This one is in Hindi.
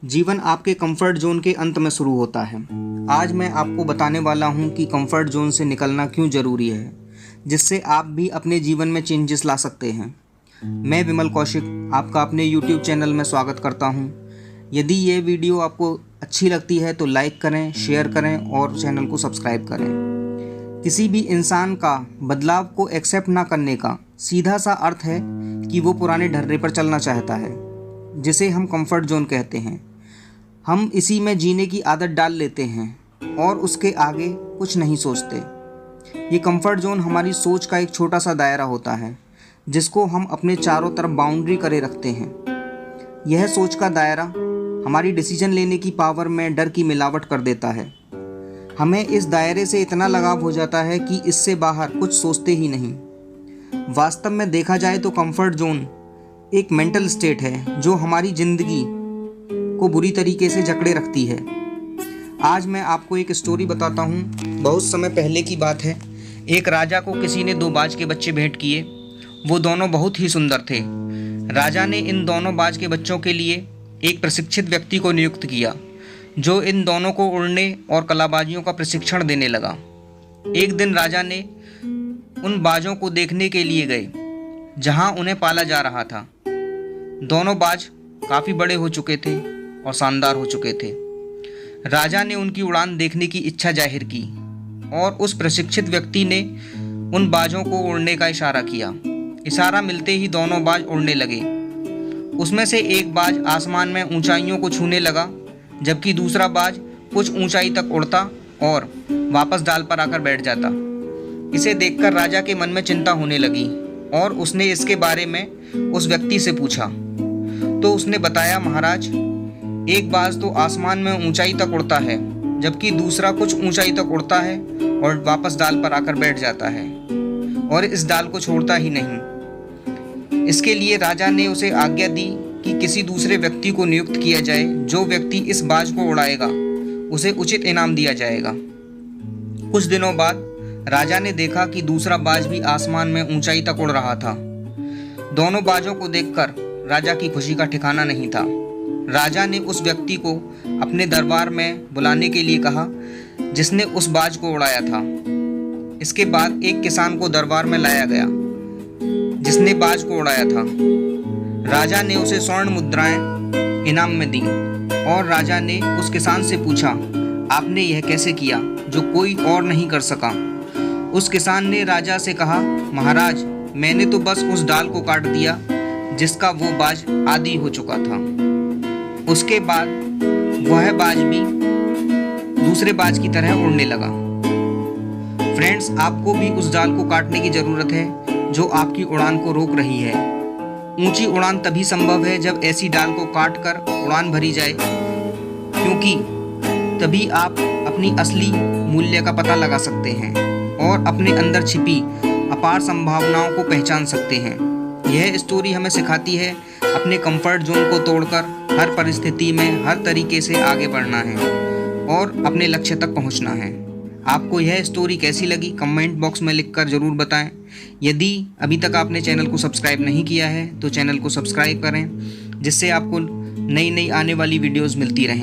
जीवन आपके कंफर्ट जोन के अंत में शुरू होता है। आज मैं आपको बताने वाला हूं कि कंफर्ट जोन से निकलना क्यों ज़रूरी है, जिससे आप भी अपने जीवन में चेंजेस ला सकते हैं। मैं विमल कौशिक आपका अपने YouTube चैनल में स्वागत करता हूं। यदि ये वीडियो आपको अच्छी लगती है तो लाइक करें, शेयर करें और चैनल को सब्सक्राइब करें। किसी भी इंसान का बदलाव को एक्सेप्ट ना करने का सीधा सा अर्थ है कि वो पुराने ढर्रे पर चलना चाहता है, जिसे हम कंफर्ट जोन कहते हैं। हम इसी में जीने की आदत डाल लेते हैं और उसके आगे कुछ नहीं सोचते। ये कंफर्ट जोन हमारी सोच का एक छोटा सा दायरा होता है, जिसको हम अपने चारों तरफ बाउंड्री करे रखते हैं। यह सोच का दायरा हमारी डिसीजन लेने की पावर में डर की मिलावट कर देता है। हमें इस दायरे से इतना लगाव हो जाता है कि इससे बाहर कुछ सोचते ही नहीं। वास्तव में देखा जाए तो कंफर्ट जोन एक मेंटल स्टेट है जो हमारी ज़िंदगी को बुरी तरीके से जकड़े रखती है। आज मैं आपको एक स्टोरी बताता हूँ। बहुत समय पहले की बात है। एक राजा को किसी ने 2 बाज के बच्चे भेंट किए। वो दोनों बहुत ही सुंदर थे। राजा ने इन दोनों बाज के बच्चों के लिए एक प्रशिक्षित व्यक्ति को नियुक्त किया, जो इन दोनों को उड़ने और कलाबाजियों का प्रशिक्षण देने लगा। एक दिन राजा ने उन बाजों को देखने के लिए गए जहां उन्हें पाला जा रहा था। दोनों बाज काफ़ी बड़े हो चुके थे और शानदार हो चुके थे। राजा ने उनकी उड़ान देखने की इच्छा जाहिर की और उस प्रशिक्षित व्यक्ति ने उन बाजों को उड़ने का इशारा किया। इशारा मिलते ही दोनों बाज उड़ने लगे। उसमें से एक बाज आसमान में ऊंचाइयों को छूने लगा, जबकि दूसरा बाज कुछ ऊंचाई तक उड़ता और वापस डाल पर आकर बैठ जाता। इसे देखकर राजा के मन में चिंता होने लगी और उसने इसके बारे में उस व्यक्ति से पूछा। तो उसने बताया, महाराज, एक बाज तो आसमान में ऊंचाई तक उड़ता है, जबकि दूसरा कुछ ऊंचाई तक उड़ता है और वापस डाल पर आकर बैठ जाता है और इस डाल को छोड़ता ही नहीं। इसके लिए राजा ने उसे आज्ञा दी कि किसी दूसरे व्यक्ति को नियुक्त किया जाए। जो व्यक्ति इस बाज को उड़ाएगा उसे उचित इनाम दिया जाएगा। कुछ दिनों बाद राजा ने देखा कि दूसरा बाज भी आसमान में ऊंचाई तक उड़ रहा था। दोनों बाजों को देखकर राजा की खुशी का ठिकाना नहीं था। राजा ने उस व्यक्ति को अपने दरबार में बुलाने के लिए कहा जिसने उस बाज को उड़ाया था। इसके बाद एक किसान को दरबार में लाया गया जिसने बाज को उड़ाया था। राजा ने उसे स्वर्ण मुद्राएं इनाम में दी और राजा ने उस किसान से पूछा, आपने यह कैसे किया जो कोई और नहीं कर सका? उस किसान ने राजा से कहा, महाराज, मैंने तो बस उस डाल को काट दिया जिसका वो बाज आदी हो चुका था। उसके बाद वह बाज भी दूसरे बाज की तरह उड़ने लगा। फ्रेंड्स, आपको भी उस डाल को काटने की ज़रूरत है जो आपकी उड़ान को रोक रही है। ऊंची उड़ान तभी संभव है जब ऐसी डाल को काटकर उड़ान भरी जाए, क्योंकि तभी आप अपनी असली मूल्य का पता लगा सकते हैं और अपने अंदर छिपी अपार संभावनाओं को पहचान सकते हैं। यह स्टोरी हमें सिखाती है अपने कंफर्ट जोन को तोड़कर हर परिस्थिति में हर तरीके से आगे बढ़ना है और अपने लक्ष्य तक पहुंचना है। आपको यह स्टोरी कैसी लगी कमेंट बॉक्स में लिखकर ज़रूर बताएं। यदि अभी तक आपने चैनल को सब्सक्राइब नहीं किया है तो चैनल को सब्सक्राइब करें, जिससे आपको नई नई आने वाली वीडियोज़ मिलती रहें।